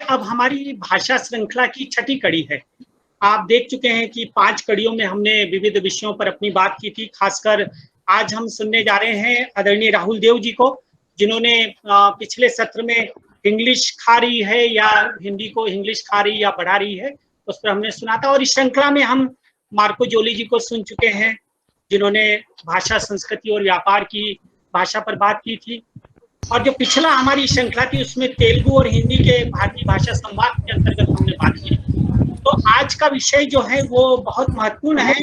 अब हमारी भाषा श्रृंखला की छठी कड़ी है। आप देख चुके हैं कि 5 कड़ियों में हमने विविध विषयों पर अपनी बात की थी। खासकर आज हम सुनने जा रहे हैं आदरणीय राहुल देव जी को, जिन्होंने पिछले सत्र में इंग्लिश खा रही है या हिंदी को इंग्लिश खा रही या बढ़ा रही है, उस पर हमने सुना था। और इस श्रृंखला में हम मार्को जोली जी को सुन चुके हैं, जिन्होंने भाषा, संस्कृति और व्यापार की भाषा पर बात की थी। और जो पिछला हमारी श्रृंखला थी उसमें तेलुगु और हिंदी के भारतीय भाषा संवाद के अंतर्गत हमने बात की। तो आज का विषय जो है वो बहुत महत्वपूर्ण है,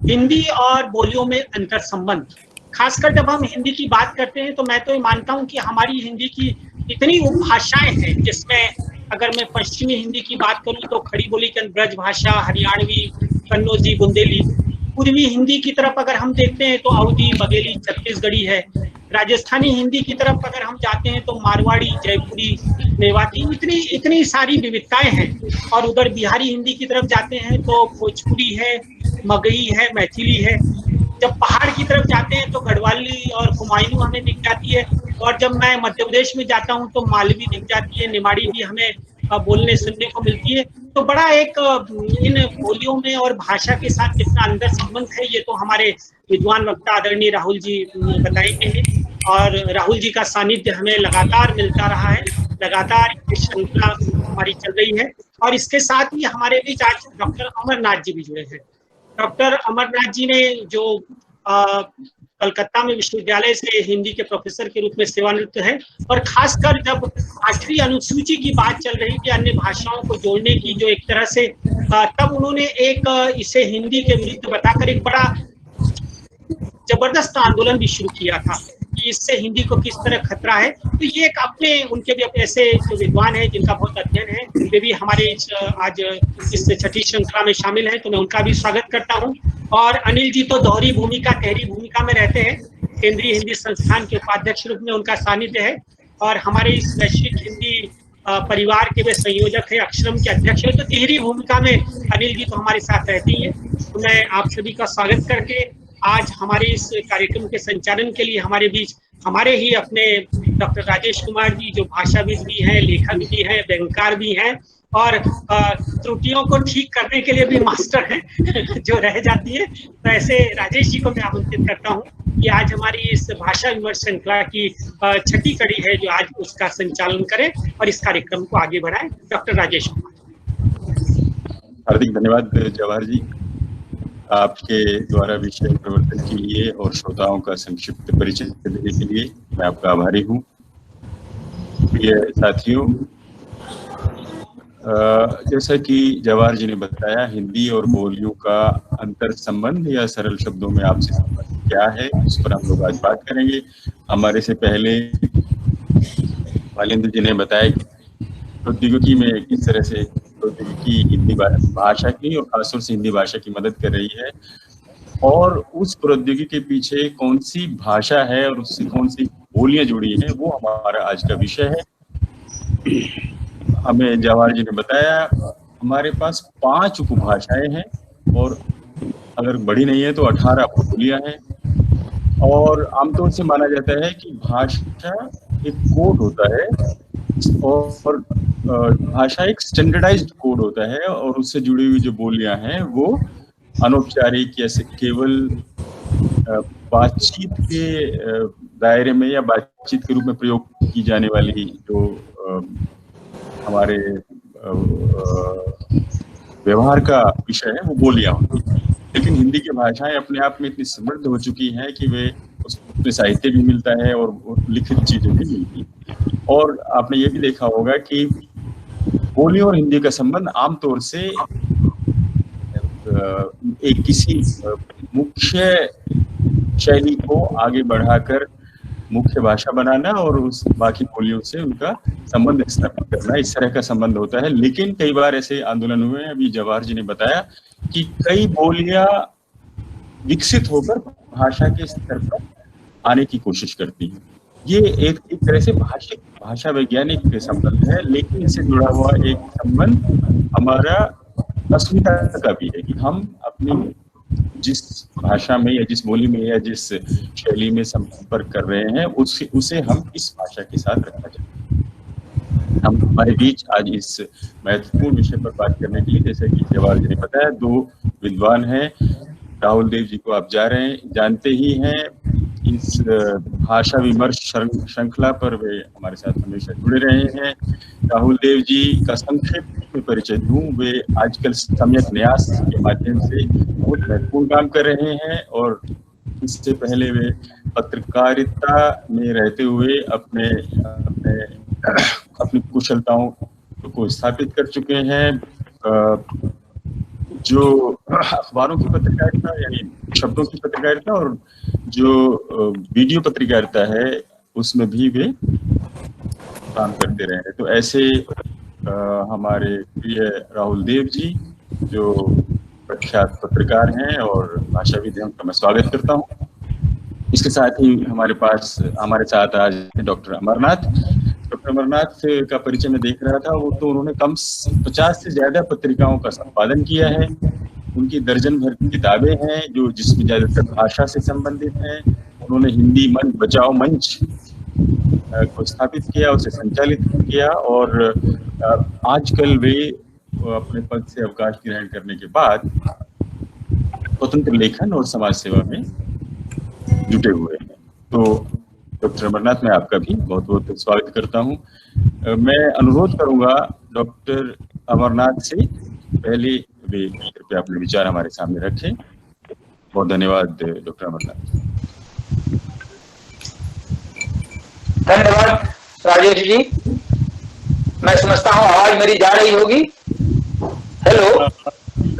हिंदी और बोलियों में अंतर संबंध। खासकर जब हम हिंदी की बात करते हैं तो मैं तो ये मानता हूँ कि हमारी हिंदी की इतनी उपभाषाएं हैं, जिसमें अगर मैं पश्चिमी हिंदी की बात करूँ तो खड़ी बोली के ब्रज भाषा, हरियाणवी, कन्नौजी, बुंदेली। पूर्वी हिंदी की तरफ अगर हम देखते हैं तो अवधी, बघेली, छत्तीसगढ़ी है। राजस्थानी हिंदी की तरफ अगर हम जाते हैं तो मारवाड़ी, जयपुरी, मेवाती, इतनी सारी विविधताएं हैं। और उधर बिहारी हिंदी की तरफ जाते हैं तो भोजपुरी है, मगही है, मैथिली है। जब पहाड़ की तरफ जाते हैं तो गढ़वाली और कुमायूं हमें दिख जाती है। और जब मैं मध्य प्रदेश में जाता हूँ तो मालवी दिख जाती है, निमाड़ी भी हमें बोलने सुनने को मिलती है। तो बड़ा एक इन बोलियों में और भाषा के साथ कितना अंदर संबंध है, ये तो हमारे विद्वान वक्ता आदरणीय राहुल जी बताएंगे हैं। और राहुल जी का सानिध्य हमें लगातार मिलता रहा है, लगातार श्रृंखला हमारी चल रही है। और इसके साथ ही हमारे बीच आज डॉक्टर अमरनाथ जी भी जुड़े हैं। डॉक्टर अमरनाथ जी ने जो कलकत्ता में विश्वविद्यालय से हिंदी के प्रोफेसर के रूप में सेवानिवृत्त है, और खासकर जब 8वीं अनुसूची की बात चल रही थी अन्य भाषाओं को जोड़ने की, जो एक तरह से तब उन्होंने एक इसे हिंदी के विरुद्ध बताकर एक बड़ा जबरदस्त आंदोलन भी शुरू किया था कि इससे हिंदी को किस तरह खतरा है। तो ये एक अपने उनके भी ऐसे जो विद्वान हैं जिनका बहुत अध्ययन है, वे भी हमारे आज इस छठी श्रृंखला में शामिल हैं, तो मैं उनका भी स्वागत करता हूं। और अनिल जी तो दोहरी भूमिका, गहरी भूमिका में रहते हैं। केंद्रीय हिंदी संस्थान के उपाध्यक्ष रूप में उनका सानिध्य है, और हमारे इस वैश्विक हिंदी परिवार के वे संयोजक है, अक्षरम के अध्यक्ष है। तो तिहरी भूमिका में अनिल जी तो हमारे साथ रहती है। तो मैं आप सभी का स्वागत करके आज हमारे इस कार्यक्रम के संचालन के लिए हमारे बीच हमारे ही अपने डॉक्टर राजेश कुमार जी, जो भाषाविद भी हैं, लेखक भी हैं, व्यंगकार भी हैं, और त्रुटियों को ठीक करने के लिए भी मास्टर हैं जो रह जाती है। तो ऐसे राजेश जी को मैं आमंत्रित करता हूं कि आज हमारी इस भाषा विमर्श श्रृंखला की छठी कड़ी है जो आज उसका संचालन करें और इस कार्यक्रम को आगे बढ़ाएं। डॉक्टर राजेश कुमार। हार्दिक धन्यवाद जवाहर जी, आपके द्वारा विषय प्रवर्तन के लिए और श्रोताओं का संक्षिप्त परिचय देने के लिए मैं आपका आभारी हूँ। प्रिय साथियों, जैसा कि जवाहर जी ने बताया, हिंदी और बोलियों का अंतर संबंध या सरल शब्दों में आपसे संबंध क्या है, उस पर हम लोग आज बात करेंगे। हमारे से पहले वालेंद्र जी ने बताया कि प्रौद्योगिकी में किस तरह से प्रौद्योगिकी हिंदी भाषा की और खासतौर से हिंदी भाषा की मदद कर रही है, और उस प्रौद्योगिकी के पीछे कौन सी भाषा है और उससे कौन सी बोलियां जुड़ी हैं, वो हमारा आज का विषय है। हमें जवाहर जी ने बताया हमारे पास 5 उपभाषाएं हैं, और अगर बड़ी नहीं है तो 18 बोलियां हैं। और आमतौर से माना जाता है कि भाषा एक कोड होता है, और भाषा एक स्टैंडर्डाइज्ड कोड होता है, और उससे जुड़ी हुई जो बोलियां हैं वो अनौपचारिक या केवल बातचीत के दायरे में या बातचीत के रूप में प्रयोग की जाने वाली जो हमारे व्यवहार का विषय है वो बोलियां होती हैं। लेकिन हिंदी की भाषाएं अपने आप में इतनी समृद्ध हो चुकी हैं कि वे उसमें साहित्य भी मिलता है और लिखित चीजें भी मिलती हैं। और आपने ये भी देखा होगा कि बोलियों और हिंदी का संबंध आमतौर से एक किसी मुख्य शैली को आगे बढ़ाकर मुख्य भाषा बनाना और उस बाकी बोलियों से उनका संबंध स्थापित करना, इस तरह का संबंध होता है। लेकिन कई बार ऐसे आंदोलन हुए हैं, अभी जवाहर जी ने बताया कि कई बोलियां विकसित होकर भाषा के स्तर पर आने की कोशिश करती हैं। ये एक तरह से भाषा वैज्ञानिक संबंध है, लेकिन इससे जुड़ा हुआ एक संबंध हमारा अस्मिता का भी है कि हम अपनी जिस भाषा में या जिस बोली में या जिस शैली में संपर्क कर रहे हैं उसे हम इस भाषा के साथ रखना चाहते हैं। हम हमारे बीच आज इस महत्वपूर्ण विषय पर बात करने के लिए, जैसे कि जवाहर जी ने बताया, 2 विद्वान हैं। राहुल देव जी को आप जानते ही हैं। इस भाषा विमर्श श्रृंखला पर वे हमारे साथ हमेशा जुड़े रहे हैं। राहुल देव जी का संक्षेप में परिचय दूं, वे आजकल सम्यक न्यास के माध्यम से बहुत महत्वपूर्ण काम कर रहे हैं और इससे पहले वे पत्रकारिता में रहते हुए अपनी कुशलताओं को स्थापित कर चुके हैं। जो अखबारों की पत्रकारिता यानी शब्दों की पत्रकारिता और जो वीडियो पत्रकारिता है उसमें भी वे काम करते रहे हैं। तो ऐसे हमारे प्रिय राहुल देव जी जो प्रख्यात पत्रकार हैं और भाषाविद हैं, उनका मैं स्वागत करता हूं। इसके साथ ही हमारे साथ आज डॉक्टर अमरनाथ का परिचय में देख रहा था। वो तो उन्होंने कम 50 से ज्यादा पत्रिकाओं का संपादन किया है। उनकी दर्जन भर की किताबें हैं जो जिसमें ज्यादातर भाषा से संबंधित हैं। उन्होंने हिंदी मंच बचाओ मंच को स्थापित किया, उसे संचालित किया और आजकल वे अपने पद से अवकाश ग्रहण करने के बाद स्वतंत्र लेखन और समाज सेवा में जुटे हुए हैं। तो डॉक्टर अमरनाथ, मैं आपका भी बहुत बहुत स्वागत करता हूं। मैं अनुरोध करूंगा डॉक्टर अमरनाथ से, पहले वे कृपया अपने विचार हमारे सामने रखें। बहुत धन्यवाद डॉक्टर अमरनाथ। धन्यवाद राजेश जी। मैं समझता हूँ आवाज मेरी जा रही होगी। हेलो,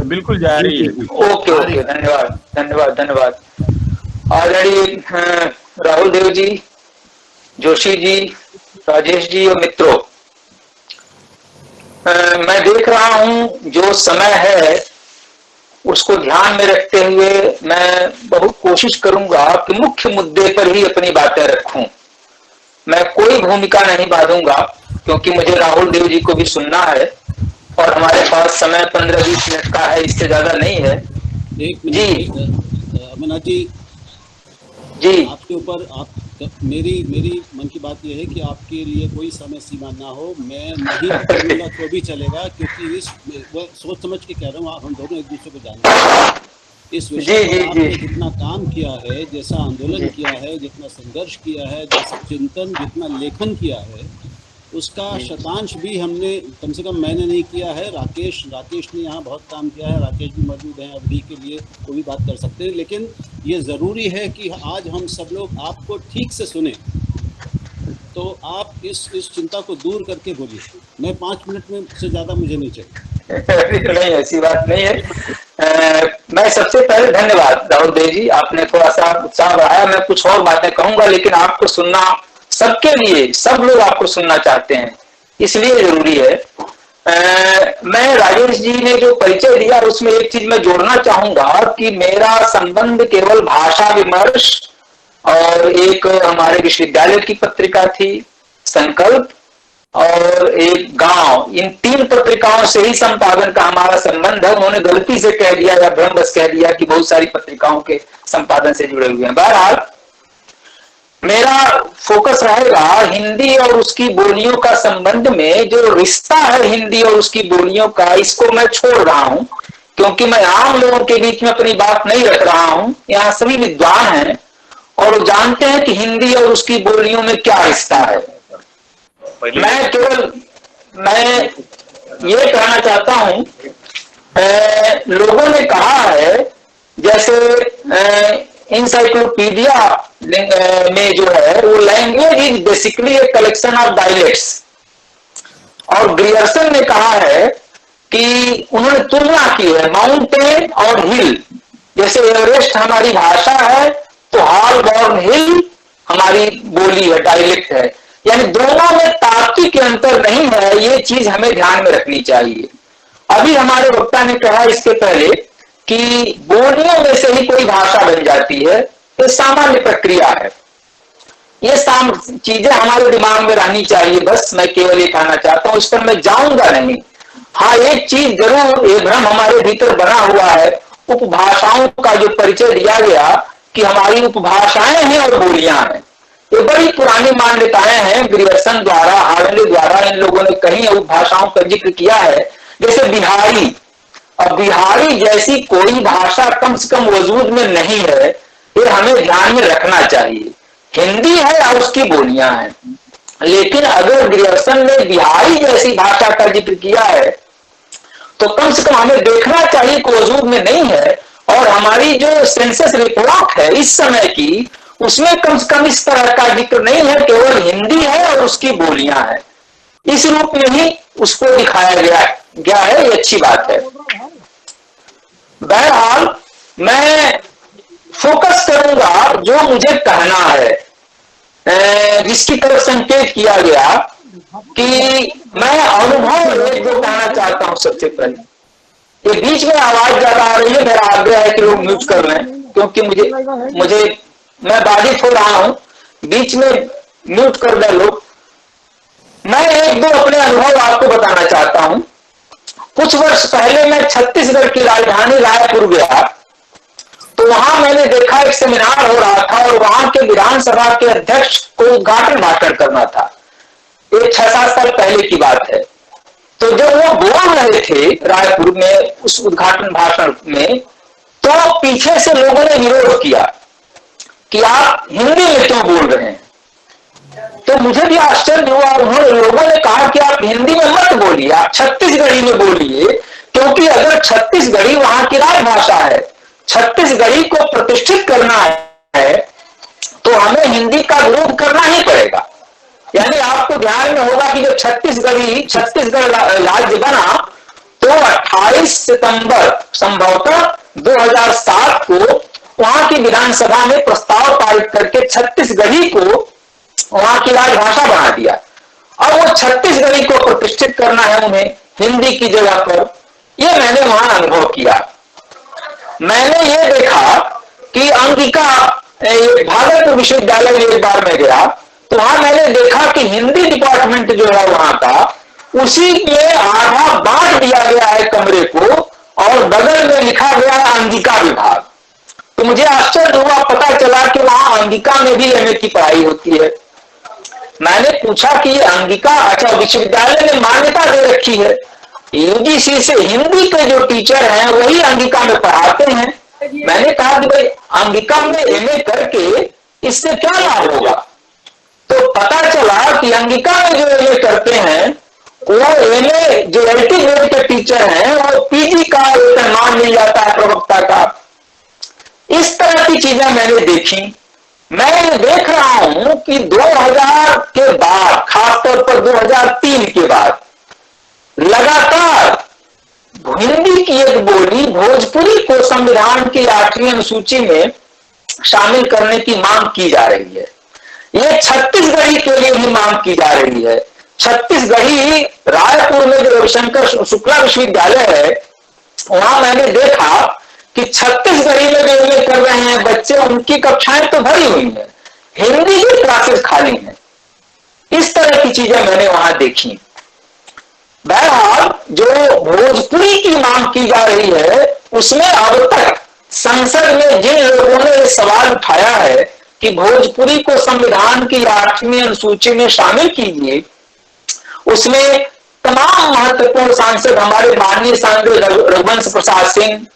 बिल्कुल जा रही है। ओके, धन्यवाद। आदरणीय राहुल देव जी, जोशी जी, राजेश जी और मित्रों, मैं देख रहा हूं जो समय है उसको ध्यान में रखते हुए मैं बहुत कोशिश करूंगा कि मुख्य मुद्दे पर ही अपनी बातें रखूं। मैं कोई भूमिका नहीं बांधूंगा क्योंकि मुझे राहुल देव जी को भी सुनना है और हमारे पास समय 15-20 मिनट का है, इससे ज्यादा नहीं है। जी अमरनाथ जी, आपके ऊपर मेरी मन की बात यह है कि आपके लिए कोई समय सीमा ना हो। मैं नहीं करूँगा तो भी चलेगा, क्योंकि सोच समझ के कह रहा हूँ, हम दोनों एक दूसरे को जानते हैं। इस विषय पर आपने जितना काम किया है, जैसा आंदोलन किया है, जितना संघर्ष किया है, जैसा चिंतन, जितना लेखन किया है, उसका शतांश भी हमने, कम से कम मैंने नहीं किया है। राकेश ने यहाँ बहुत काम किया है। राकेश भी मौजूद हैं अभी के लिए, वो भी बात कर सकते हैं। लेकिन ये ज़रूरी है कि आज हम सब लोग आपको ठीक से सुने। तो आप इस चिंता को दूर करके बोलिए। मैं 5 मिनट में से ज़्यादा मुझे नहीं चाहिए। नहीं, ऐसी बात नहीं है। मैं सबसे पहले धन्यवाद राहुल देव जी, आपने थोड़ा सा उत्साह बढ़ाया। मैं कुछ और बातें कहूंगा, लेकिन आपको सुनना सबके लिए, सब लोग आपको सुनना चाहते हैं, इसलिए जरूरी है। मैं राजेश जी ने जो परिचय दिया उसमें एक चीज मैं जोड़ना चाहूंगा कि मेरा संबंध केवल भाषा विमर्श और एक हमारे विश्वविद्यालय की पत्रिका थी संकल्प और एक गांव, इन 3 पत्रिकाओं से ही संपादन का हमारा संबंध है। उन्होंने गलती से कह दिया या भ्रमवश कह दिया कि बहुत सारी पत्रिकाओं के संपादन से जुड़े हुए हैं। बहरहाल मेरा फोकस रहेगा हिंदी और उसकी बोलियों का संबंध में। जो रिश्ता है हिंदी और उसकी बोलियों का, इसको मैं छोड़ रहा हूं क्योंकि मैं आम लोगों के बीच में अपनी बात नहीं रख रहा हूं। यहाँ सभी विद्वान हैं और वो जानते हैं कि हिंदी और उसकी बोलियों में क्या रिश्ता है। मैं ये कहना चाहता हूं, लोगों ने कहा है, जैसे इंसाइक्लोपीडिया में जो है वो language is basically a collection of dialects. और ग्रियर्सन ने कहा है कि उन्होंने तुलना की है माउंटेन और हिल। जैसे एवरेस्ट हमारी भाषा है तो हॉलबॉर्न हिल हमारी बोली है, डायलेक्ट है। यानी दोनों में तार्किक अंतर नहीं है, ये चीज हमें ध्यान में रखनी चाहिए। अभी हमारे वक्ता ने कहा इसके पहले कि बोलियों में से ही कोई भाषा बन जाती है, ये सामान्य प्रक्रिया है। ये चीजें हमारे दिमाग में रहनी चाहिए। बस मैं केवल ये कहना चाहता हूं, इस पर मैं जाऊंगा नहीं। हाँ, एक चीज जरूर, ये भ्रम हमारे भीतर बना हुआ है। उपभाषाओं का जो परिचय दिया गया कि हमारी उपभाषाएं हैं और बोलियां हैं, ये बड़ी पुरानी मान्यताएं हैं, ग्रियर्सन द्वारा, हार्डले द्वारा इन लोगों ने कहीं उपभाषाओं का जिक्र किया है। जैसे बिहारी, अब बिहारी जैसी कोई भाषा कम से कम वजूद में नहीं है, ये हमें ध्यान में रखना चाहिए। हिंदी है और उसकी बोलियां हैं, लेकिन अगर ग्रियर्सन ने बिहारी जैसी भाषा का जिक्र किया है तो कम से कम हमें देखना चाहिए कि वजूद में नहीं है। और हमारी जो सेंसस रिपोर्ट है इस समय की, उसमें कम से कम इस तरह का जिक्र नहीं है, केवल हिंदी है और उसकी बोलियां हैं। इस रूप में ही उसको दिखाया गया है, ये अच्छी बात है। बहरहाल मैं फोकस करूंगा जो मुझे कहना है, जिसकी तरफ संकेत किया गया कि मैं अनुभव एक जो कहना चाहता हूं। सबसे पहले ये बीच में आवाज ज्यादा आ रही है, मेरा आग्रह है कि लोग म्यूट कर लें, क्योंकि मुझे मैं बाधित हो रहा हूं, बीच में म्यूट कर दें लोग। मैं एक दो अपने अनुभव आपको बताना चाहता हूं। कुछ वर्ष पहले मैं छत्तीसगढ़ की राजधानी रायपुर गया, तो वहां मैंने देखा एक सेमिनार हो रहा था और वहां के विधानसभा के अध्यक्ष को उद्घाटन भाषण करना था। ये 6-7 साल पहले की बात है। तो जब वो बोल रहे थे रायपुर में उस उद्घाटन भाषण में, तो पीछे से लोगों ने विरोध किया कि आप हिंदी में क्यों बोल रहे हैं। तो मुझे भी आश्चर्य हुआ। उन्होंने, लोगों ने कहा कि आप हिंदी में मत बोलिए, आप छत्तीसगढ़ी में बोलिए, क्योंकि अगर छत्तीसगढ़ी वहां की राजभाषा है, छत्तीसगढ़ी को प्रतिष्ठित करना है तो हमें हिंदी का विरोध करना ही पड़ेगा। यानी आपको ध्यान में होगा कि जब छत्तीसगढ़ राज्य बना तो 28 सितंबर संभवतः 2007 को वहां की विधानसभा में प्रस्ताव पारित करके छत्तीसगढ़ी को वहां की राजभाषा बना दिया। और वो छत्तीसगढ़ी को प्रतिष्ठित करना है उन्हें हिंदी की जगह पर। ये मैंने वहां अनुभव किया। मैंने ये देखा कि अंगिका भागलपुर विश्वविद्यालय में एक बार मैं गया, तो वहां मैंने देखा कि हिंदी डिपार्टमेंट जो है वहां का, उसी में आधा बांट दिया गया है कमरे को और बगल में लिखा गया है अंगिका विभाग। तो मुझे आश्चर्य हुआ, पता चला कि वहां अंगिका में भी एमए की पढ़ाई होती है। मैंने पूछा कि ये अंगिका, अच्छा विश्वविद्यालय ने मान्यता दे रखी है, यूजीसी से हिंदी के जो टीचर हैं वही अंगिका में पढ़ाते हैं। मैंने कहा कि भाई अंगिका में एमए करके इससे क्या लाभ होगा। तो पता चला कि अंगिका में जो एमए करते हैं वो एमए जो एलटी ग्रेड के टीचर हैं वो पीजी का मान मिल जाता है प्रवक्ता का। इस तरह की चीजें मैंने देखी। मैं देख रहा हूं कि 2000 के बाद, खासतौर पर 2003 के बाद लगातार हिंदी की एक बोली भोजपुरी को संविधान की 8वीं अनुसूची में शामिल करने की मांग की जा रही है। ये छत्तीसगढ़ी के लिए भी मांग की जा रही है। छत्तीसगढ़ी रायपुर में जो रविशंकर शुक्ला विश्वविद्यालय है, वहां मैंने देखा कि छत्तीसगढ़ी में जो ये कर रहे हैं बच्चे, उनकी कक्षाएं तो भरी हुई हैं, हिंदी की क्लासेस खाली हैं। इस तरह की चीजें मैंने वहां देखी। बहरहाल जो भोजपुरी की मांग की जा रही है उसमें अब तक संसद में जिन लोगों ने ये सवाल उठाया है कि भोजपुरी को संविधान की 8वीं अनुसूची में शामिल कीजिए, उसमें तमाम महत्वपूर्ण सांसद, हमारे माननीय सांसद रघुवंश प्रसाद सिंह,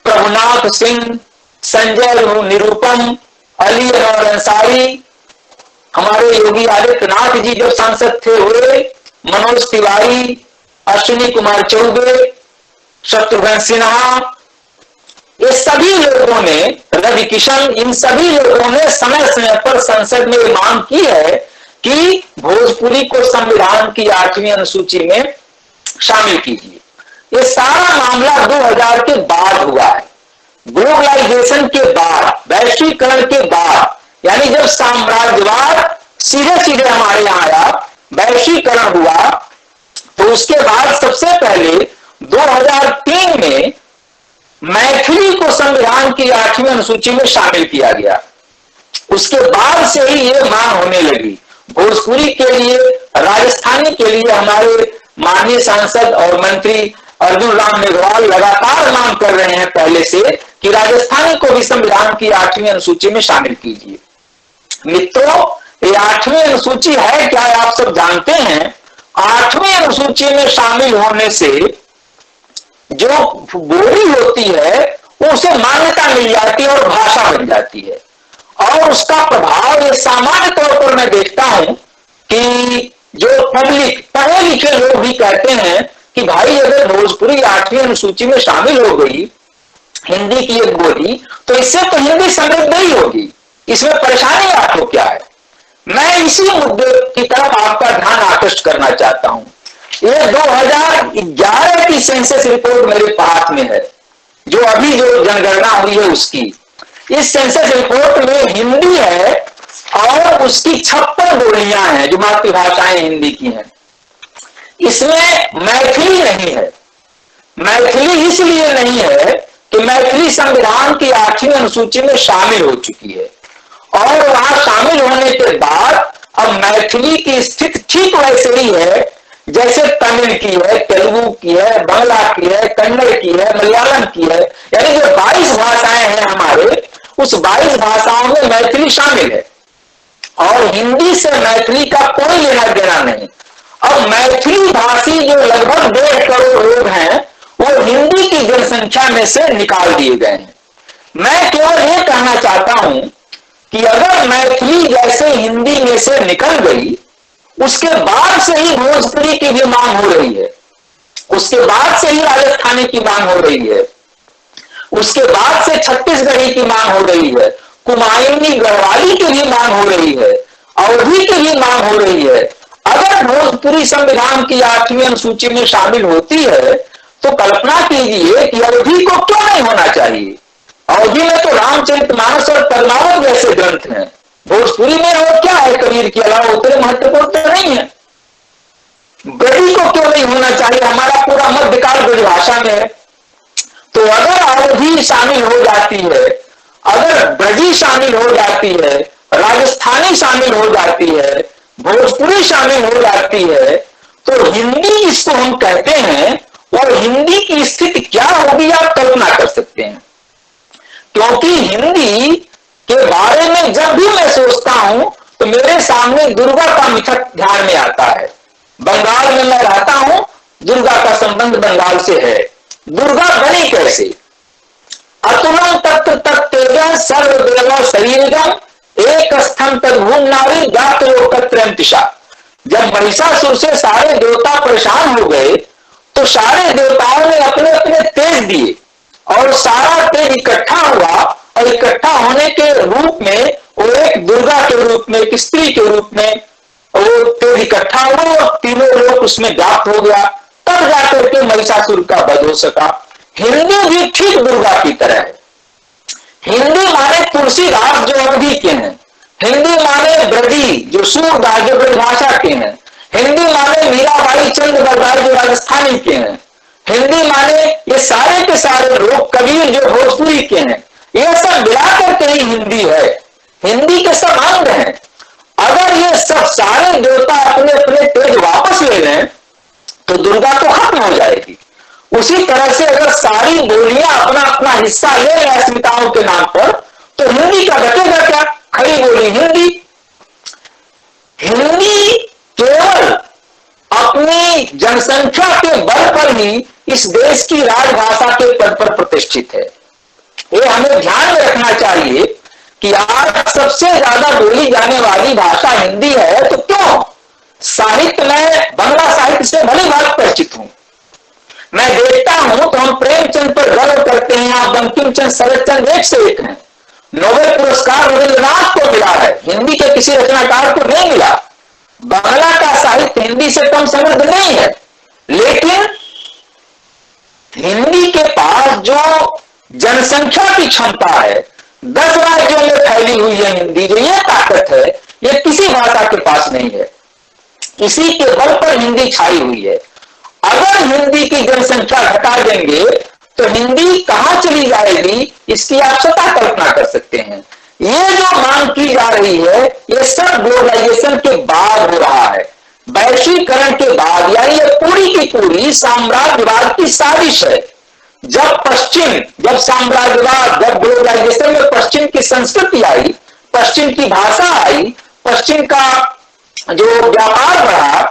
प्रभुनाथ सिंह, संजय निरुपम, अली अनवर अंसारी, हमारे योगी आदित्यनाथ जी जब सांसद थे हुए, मनोज तिवारी, अश्विनी कुमार चौबे, शत्रुघ्न सिन्हा, ये सभी लोगों ने, रवि किशन, इन सभी लोगों ने समय समय पर संसद में मांग की है कि भोजपुरी को संविधान की 8वीं अनुसूची में शामिल कीजिए। ये सारा मामला 2000 के बाद हुआ है, ग्लोबलाइजेशन के बाद, वैश्वीकरण के बाद, यानी जब साम्राज्यवाद सीधे सीधे हमारे यहां आया, वैश्वीकरण हुआ, तो उसके बाद सबसे पहले 2003 में मैथिली को संविधान की 8वीं अनुसूची में शामिल किया गया। उसके बाद से ही ये मांग होने लगी। भोजपुरी के लिए, राजस्थानी के लिए हमारे माननीय सांसद और मंत्री अर्जुन राम मेघवाल लगातार मांग कर रहे हैं पहले से कि राजस्थानी को भी संविधान की 8वीं अनुसूची में शामिल कीजिए। मित्रों, ये 8वीं अनुसूची है क्या आप सब जानते हैं? 8वीं अनुसूची में शामिल होने से जो बोली होती है वो उसे मान्यता मिल जाती है और भाषा बन जाती है। और उसका प्रभाव ये सामान्य तौर पर मैं देखता हूं कि जो पब्लिक पढ़े लिखे लोग भी कहते हैं कि भाई अगर भोजपुरी 8वीं अनुसूची में शामिल हो गई, हिंदी की एक बोली, तो इससे तो हिंदी समृद्ध नहीं होगी, इसमें परेशानी आपको क्या है? मैं इसी मुद्दे की तरफ आपका ध्यान आकृष्ट करना चाहता हूं। ये 2011 की सेंसस रिपोर्ट मेरे पास में है, जो अभी जो जनगणना हुई है उसकी। इस सेंसस रिपोर्ट में हिंदी है और उसकी 56 बोलियां हैं जो मातृभाषाएं हिंदी की हैं। इसमें मैथिली नहीं है। मैथिली इसलिए नहीं है कि मैथिली संविधान की 8वीं अनुसूची में शामिल हो चुकी है और वहां शामिल होने के बाद अब मैथिली की स्थिति ठीक वैसे ही है जैसे तमिल की है, तेलुगु की है, बांग्ला की है, कन्नड़ की है, मलयालम की है। यानी जो 22 भाषाएं हैं हमारे, उस 22 भाषाओं में मैथिली शामिल है और हिंदी से मैथिली का कोई लेना देना नहीं। अब मैथिली भाषी जो लगभग 1.5 करोड़ लोग हैं वो हिंदी की जनसंख्या में से निकाल दिए गए हैं। मैं केवल ये कहना चाहता हूं कि अगर मैथिली जैसे हिंदी में से निकल गई, उसके बाद से ही भोजपुरी की भी मांग हो रही है, उसके बाद से ही राजस्थानी की मांग हो रही है, उसके बाद से छत्तीसगढ़ी की मांग हो रही है, कुमायूनी गढ़वाली की भी मांग हो रही है, अवधी की भी मांग हो रही है। अगर भोजपुरी संविधान की 8वीं अनुसूची में शामिल होती है तो कल्पना कीजिए कि अवधी को क्यों नहीं होना चाहिए। अवधी में तो रामचरितमानस और पद्मावत जैसे ग्रंथ हैं, भोजपुरी में और क्या है कबीर के अलावा, उतने महत्वपूर्ण तो नहीं है। ब्रजी को क्यों नहीं होना चाहिए, हमारा पूरा मध्यकाल ब्रजभाषा में है। तो अगर अवधी शामिल हो जाती है, अगर ब्रजी शामिल हो जाती है, राजस्थानी शामिल हो जाती है, भोजपुरी शामिल हो जाती है, तो हिंदी जिसको हम कहते हैं और हिंदी की स्थिति क्या होगी आप कल्पना कर सकते हैं। क्योंकि हिंदी के बारे में जब भी मैं सोचता हूं तो मेरे सामने दुर्गा का मिथक ध्यान में आता है। बंगाल में मैं रहता हूं, दुर्गा का संबंध बंगाल से है। दुर्गा बनी कैसे? अतुलम तत्व तत्तेजं सर्वदेव शरीरगम एक स्थम तद्भुवन नारी जातलोकत्रयंतिषा। जब महिषासुर से सारे देवता परेशान हो गए तो सारे देवताओं ने अपने अपने तेज दिए और सारा तेज इकट्ठा हुआ और इकट्ठा होने के रूप में वो एक दुर्गा के रूप में, एक स्त्री के रूप में वो तेज इकट्ठा हुआ और तीनों लोग उसमें व्याप्त हो गया। तब जाकर के महिषासुर का वध हो सका। हिंदी भी ठीक दुर्गा की तरह है। हिंदी माने तुलसीदास जो अवधी के हैं, हिंदी माने ब्रजी जो सूरदास जो ब्रजभाषा के हैं, हिंदी माने मीराबाई चंद बरदाई जो राजस्थानी के हैं, हिंदी माने ये सारे के सारे लोग कबीर जो भोजपुरी के हैं। ये सब मिलाकर के ही हिंदी है, हिंदी के सब अंग हैं। अगर ये सब सारे देवता अपने अपने तेज वापस ले लें तो दुर्गा तो खत्म हो जाएगी। उसी तरह से अगर सारी बोलियां अपना अपना हिस्सा ले लें अस्मिताओं के नाम पर तो हिंदी का बचेगा क्या? खड़ी बोली हिंदी। हिंदी केवल अपनी जनसंख्या के बल पर ही इस देश की राजभाषा के पद पर प्रतिष्ठित है। ये हमें ध्यान में रखना चाहिए कि आज सबसे ज्यादा बोली जाने वाली भाषा हिंदी है। तो क्यों? साहित्य में बांग्ला साहित्य से भली बात परिचित हूं, मैं देखता हूं तो हम प्रेमचंद पर गर्व करते हैं, आप बंकिम चंद्र शरतचंद्र एक से एक हैं। नोबेल पुरस्कार रविंद्रनाथ को मिला है, हिंदी के किसी रचनाकार को नहीं मिला। बांग्ला का साहित्य हिंदी से कम समृद्ध नहीं है, लेकिन हिंदी के पास जो जनसंख्या की क्षमता है, 10 राज्यों में फैली हुई है हिंदी, जो ये ताकत है ये किसी भाषा के पास नहीं है। इसी के बल पर हिंदी छाई हुई है। अगर हिंदी की जनसंख्या घटा देंगे तो हिंदी कहां चली जाएगी, इसकी आप स्वतः कल्पना कर सकते हैं। ये जो मांग की जा रही है ये सब ग्लोबलाइजेशन के बाद हो रहा है, वैश्वीकरण के बाद। यानी ये पूरी की पूरी साम्राज्यवाद की साजिश है। जब साम्राज्यवाद, जब ग्लोबलाइजेशन में पश्चिम की संस्कृति आई, पश्चिम की भाषा आई, पश्चिम का जो व्यापार बढ़ा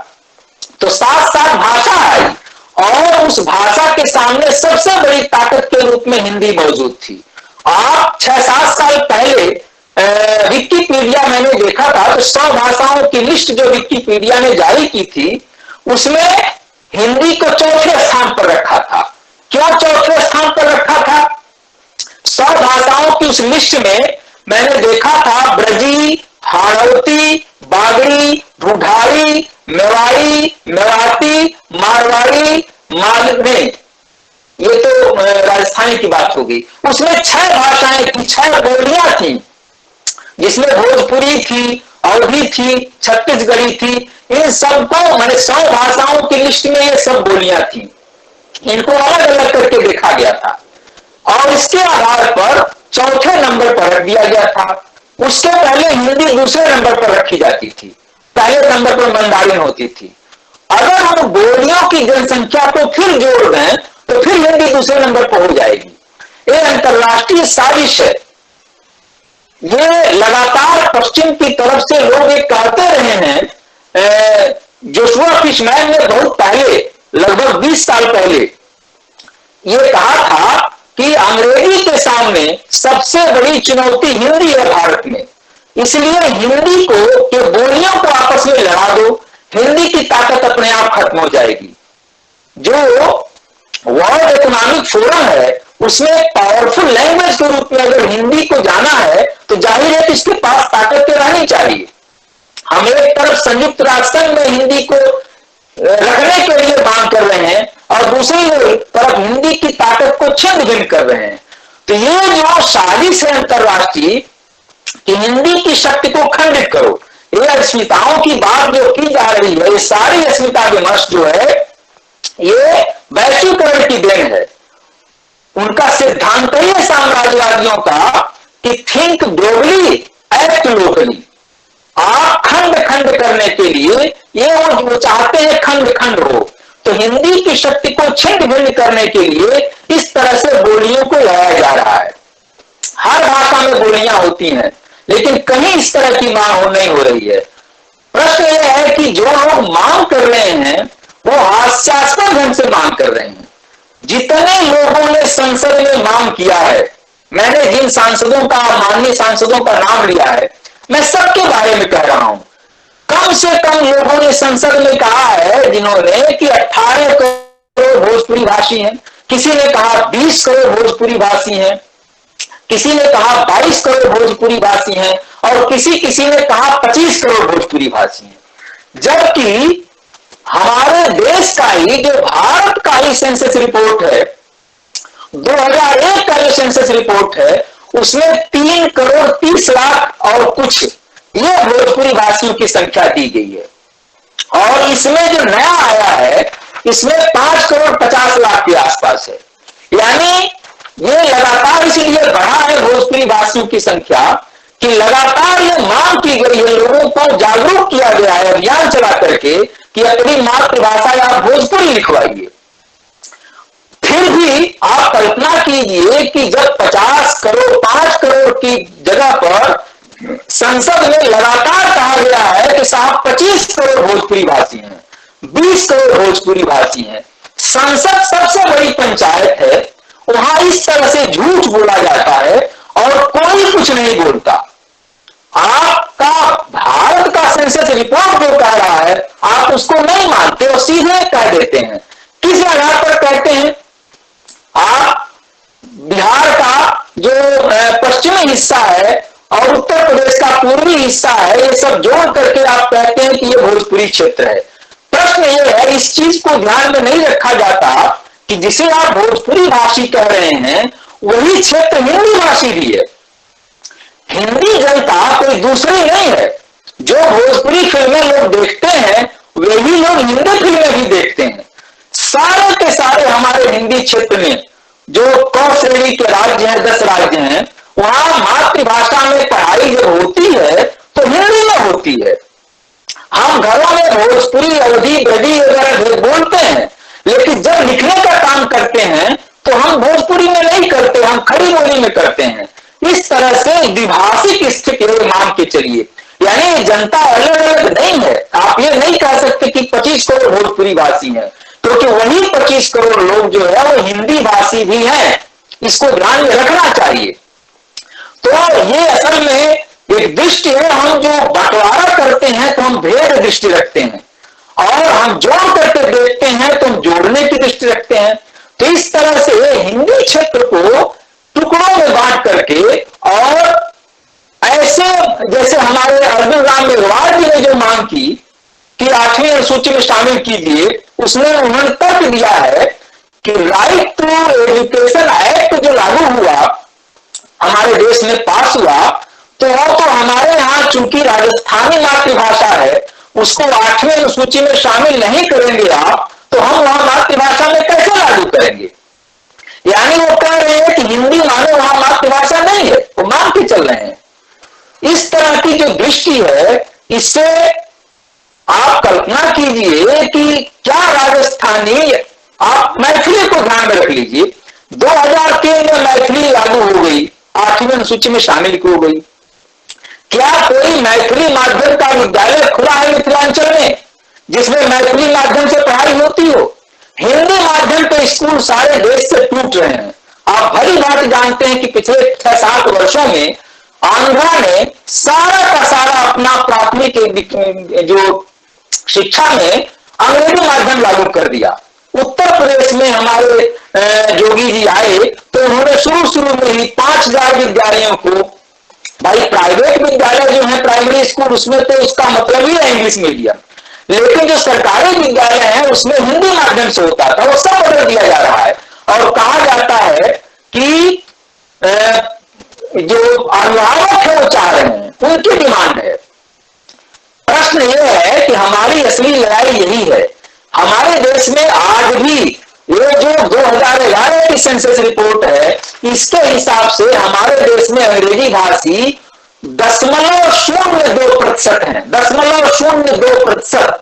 तो साथ साथ भाषा आई और उस भाषा के सामने सबसे बड़ी ताकत के रूप में हिंदी मौजूद थी। आप 6-7 साल पहले विकिपीडिया मैंने देखा था तो 100 भाषाओं की लिस्ट जो विकिपीडिया ने जारी की थी उसमें हिंदी को चौथे स्थान पर रखा था। क्यों चौथे स्थान पर रखा था? 100 भाषाओं की उस लिस्ट में मैंने देखा था ब्रजी, हाड़ौती, बागड़ी, ढूंढारी, मेवाड़ी, मेवाती, मारवाड़ी, मालवी, ये तो राजस्थानी की बात होगी। उसमें 6 भाषाएं थी, 6 बोलियां थी, जिसमें भोजपुरी थी, अवधी थी, छत्तीसगढ़ी थी। इन सबको मैंने 100 भाषाओं की लिस्ट में ये सब बोलियां थी, इनको अलग अलग करके देखा गया था और इसके आधार पर चौथे नंबर पर रख दिया गया था। उसके पहले हिंदी दूसरे नंबर पर रखी जाती थी, पहले नंबर पर मंदारिन होती थी। अगर हम बोलियों की जनसंख्या को फिर जोड़ दें तो फिर हिंदी दूसरे नंबर पर हो जाएगी। ये अंतरराष्ट्रीय साजिश है। ये लगातार पश्चिम की तरफ से लोग ये कहते रहे हैं। जोशुआ फिशमैन ने बहुत पहले, लगभग 20 साल पहले ये कहा था कि अंग्रेजी के सामने सबसे बड़ी चुनौती हिंदी है भारत में, इसलिए हिंदी को के बोलियों को आपस में लड़ा दो, हिंदी की ताकत अपने आप खत्म हो जाएगी। जो वर्ल्ड इकोनॉमिक फोरम है उसमें पावरफुल लैंग्वेज के रूप में अगर हिंदी को जाना है तो जाहिर है कि इसके पास ताकत तो रहनी चाहिए। हम एक तरफ संयुक्त राष्ट्र संघ में हिंदी को रखने के लिए मांग कर रहे हैं और दूसरी तरफ हिंदी की ताकत को छिन्न भिन्न कर रहे हैं। तो ये जो साजिश है अंतरराष्ट्रीय कि हिंदी की शक्ति को खंडित करो, ये अस्मिताओं की बात जो की जा रही है, ये सारी अस्मिता विमर्श जो है ये वैश्वीकरण की देन है। उनका सिद्धांत ही है साम्राज्यवादियों का कि थिंक ग्लोबली एक्ट लोकली। आप खंड खंड करने के लिए ये वो चाहते हैं खंड खंड हो, तो हिंदी की शक्ति को छिन्न भिन्न करने के लिए इस तरह से बोलियों को लाया जा रहा है। हर भाषा में बोलियां होती हैं लेकिन कहीं इस तरह की मांग नहीं हो रही है। प्रश्न यह है कि जो लोग मांग कर रहे हैं वो हास्यास्पद ढंग से मांग कर रहे हैं। जितने लोगों ने संसद में मांग किया है, मैंने जिन सांसदों का, माननीय सांसदों का नाम लिया है, मैं सबके बारे में कह रहा हूं। कम से कम लोगों ने संसद में कहा है जिन्होंने कि 18 करोड़ भोजपुरी भाषी हैं, किसी ने कहा 20 करोड़ भोजपुरी भाषी हैं, किसी ने कहा 22 करोड़ भोजपुरी भाषी हैं और किसी ने कहा 25 करोड़ भोजपुरी भाषी हैं। जबकि हमारे देश का ही, जो भारत का ही सेंसस रिपोर्ट है, 2001 का जो सेंसस रिपोर्ट है, उसमें 3 करोड़ 30 लाख और कुछ ये भोजपुरी भाषियों की संख्या दी गई है। और इसमें जो नया आया है इसमें 5 करोड़ 50 लाख के आसपास है। यानी ये लगातार इसलिए बढ़ा है भोजपुरी भाषियों की संख्या कि लगातार ये मांग की गई है, लोगों को जागरूक किया गया है अभियान चला करके कि अपनी मातृभाषा या भोजपुरी लिखवाइए। फिर भी आप कल्पना कीजिए कि जब 50 करोड़ 5 करोड़ की जगह पर संसद में लगातार कहा गया है कि साहब 25 करोड़ भोजपुरी भाषी हैं, 20 करोड़ भोजपुरी भाषी हैं। संसद सबसे बड़ी पंचायत है, वहां इस तरह से झूठ बोला जाता है और कोई कुछ नहीं बोलता। आपका भारत का सेंसस रिपोर्ट जो कह रहा है आप उसको नहीं मानते और सीधे कह देते हैं। किस आधार पर कहते हैं? आप बिहार का जो पश्चिमी हिस्सा है और उत्तर प्रदेश का पूर्वी हिस्सा है, ये सब जोड़ करके आप कहते हैं कि ये भोजपुरी क्षेत्र है। प्रश्न ये है, इस चीज को ध्यान में नहीं रखा जाता कि जिसे आप भोजपुरी भाषी कह रहे हैं वही क्षेत्र हिंदी भाषी भी है। हिंदी जनता कोई दूसरी नहीं है। जो भोजपुरी फिल्में लोग देखते हैं वही लोग हिंदी फिल्में भी देखते हैं। सारे के सारे हमारे हिंदी क्षेत्र में जो क श्रेणी के राज्य हैं, 10 राज्य हैं, वहां मातृभाषा में पढ़ाई जब होती है तो हिंदी में होती है। हम घरों में भोजपुरी, अवधी, ब्रजी वगैरह बोलते हैं, लेकिन जब लिखने का काम करते हैं तो हम भोजपुरी में नहीं करते, हम खड़ी बोली में करते हैं। इस तरह से द्विभाषिक स्थिति मान के चलिए। यानी जनता अलग अलग नहीं है। आप ये नहीं कह सकते कि 25 करोड़ भोजपुरी भाषी हैं, क्योंकि वही 25 करोड़ लोग जो है वो हिंदी भाषी भी हैं। इसको ध्यान में रखना चाहिए। तो ये असल में एक दृष्टि है, हम जो बंटवारा करते हैं तो हम भेद दृष्टि रखते हैं, और हम जोड़ करके देखते हैं तो हम जोड़ने की दृष्टि रखते हैं। तो इस तरह से हिंदी क्षेत्र को टुकड़ों में बांट करके, और ऐसे जैसे हमारे अर्जुन राम मेघवाल जी ने जो मांग की कि 8वीं अनुसूची में शामिल कीजिए, उसने उन्होंने तर्क दिया है कि राइट टू एजुकेशन एक्ट जो लागू हुआ, हमारे देश में पास हुआ, तो वो तो हमारे यहाँ चूंकि राजस्थानी मातृभाषा है, उसको 8वीं अनुसूची में शामिल नहीं करेंगे आप, तो हम वहां मातृभाषा में कैसे लागू करेंगे? यानी वो कह रहे हैं कि हिंदी माने वहां मातृभाषा नहीं है, वो मान के चल रहे हैं। इस तरह की जो दृष्टि है, इससे आप कल्पना कीजिए कि क्या राजस्थानी, आप मैथिली को ध्यान में रख लीजिए, 2003 में मैथिली लागू हो गई, 8वीं अनुसूची में शामिल हो गई। क्या कोई मैथिली माध्यम का विद्यालय खुला है मिथिलांचल में जिसमें मैथिली माध्यम से पढ़ाई होती हो? हिंदी माध्यम के स्कूल सारे देश से टूट रहे हैं। आप भली बात जानते हैं कि पिछले 6-7 वर्षों में आंध्रा ने सारा का सारा अपना प्राथमिक जो शिक्षा में अंग्रेजी माध्यम लागू कर दिया। उत्तर प्रदेश में हमारे जोगी जी आए तो उन्होंने शुरू में ही 5000 विद्यालयों को, भाई प्राइवेट विद्यालय जो है प्राइमरी स्कूल, उसमें तो उसका मतलब ही है इंग्लिश मीडियम, लेकिन जो सरकारी विद्यालय है उसमें हिंदी माध्यम से होता था, वो सब बदल दिया जा रहा है। और कहा जाता है कि जो अभिभावक है वो चाह रहे हैं, उनकी डिमांड है। प्रश्न यह है कि हमारी असली लड़ाई यही है। हमारे देश में आज भी ये जो 2011 की सेंसस रिपोर्ट है, इसके हिसाब से हमारे देश में अंग्रेजी भाषी 0.02% है, 0.02%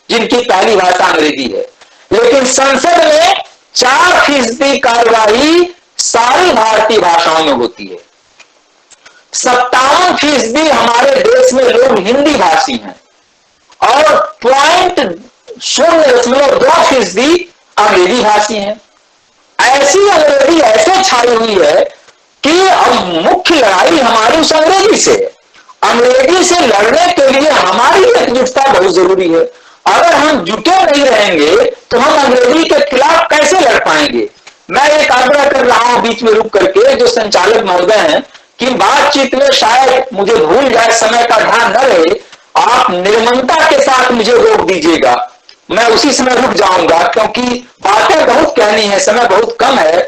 जिनकी पहली भाषा अंग्रेजी है। लेकिन संसद में 4% कार्रवाई सारी भारतीय भाषाओं में होती है। 57% हमारे देश में लोग हिंदी भाषी हैं, और 0.02% अंग्रेजी भाषी हैं। ऐसी अंग्रेजी ऐसे छाई हुई है कि अब मुख्य लड़ाई हमारी उस अंग्रेजी से है। अंग्रेजी से लड़ने के लिए हमारी एकजुटता बहुत जरूरी है। अगर हम जुटे नहीं रहेंगे तो हम अंग्रेजी के खिलाफ कैसे लड़ पाएंगे? मैं एक आग्रह कर रहा हूं बीच में रुक करके, जो संचालक महोदय हैं, कि बातचीत में शायद मुझे भूल जाए, समय का ध्यान न रहे, आप निर्ममता के साथ मुझे रोक दीजिएगा। मैं उसी समय रुक जाऊंगा, क्योंकि बातें बहुत कहनी है, समय बहुत कम है,